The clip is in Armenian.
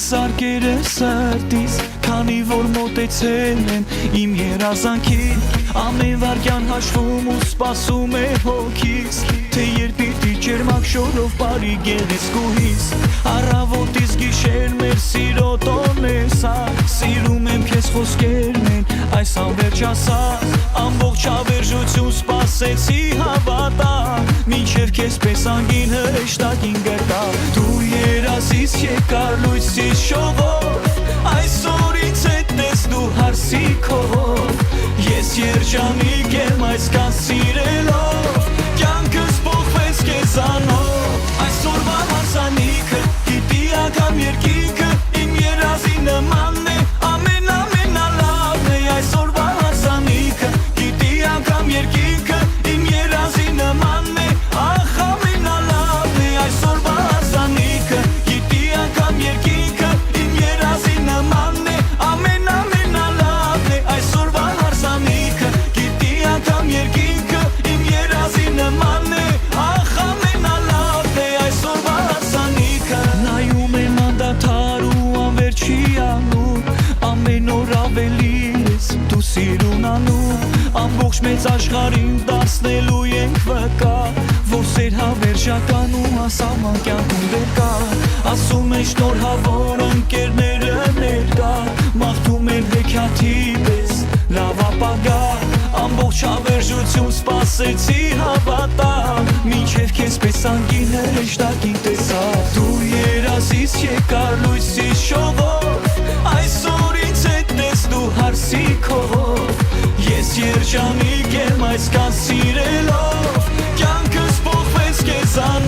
Սարկերը սրտիս, քանի որ մոտեցել եմ իմ երազանքին Ամեն վարկյան հաշվում ու սպասում է հոգիս Թե երբ պիտի ջերմակ շորով բարի գեղեցկուհիս Առավոտից գիշեր մեր սիրո տոնն է սա Սիրում եմ քեզ խոսքերն են այս անվերջ ասած Ամբողջ հավերժություն սպասեցի հավատա Մինչև քեզ պես անգին հրեշտակին գտա Դու երազից եկար լույսից շողով Այսօր ինձ հետ տեսնու հարսի քով Ես երջանիկ եմ այսքան սիրելով Կյանքս փոխվեց քեզանով Այսօրվա հարսանիքը գիտի անգամ երկինքը Իմ երազի նմանն է ամենալավն է Այսօրվա հարսանիքը գիտի անգամ երկինքը Իմ երազի նմանն է ախ ամենալավն է Այսօրվա հարսանիքը գիտի անգամ երկինքը Իմ երազի նմանն է ամենալավն է Այսօրվա հարսանիքը գիտի անգամ երկինքը Իմ երազի նմանն է ախ ամենալավն է Այսօրվա հարսանիքը Նայում եմ անդադար ու անվերջի անում Ամեն օր ավելի ես դու սիրուն անում Ամբողջ մեծ աշխարհին դարձնելու ենք վկա Որ սեր հավերժական ու ասաման կյանքում դեր կա Ասում են շնորհավոր ընկերները ներկա Մաղթում են հեքիաթի պես լավ ապագա Ամբողջ հավերժություն սպասեցի հավատա Մինչև քեզ պես անգին հրեշտակին տեսա Դու երազից եկար լույսից շողով Այսօր ինձ հետ տեսնու հարսի քով Ես երջանիկ եմ այսքան սիրելով Կյանքս փոխվեց քեզանով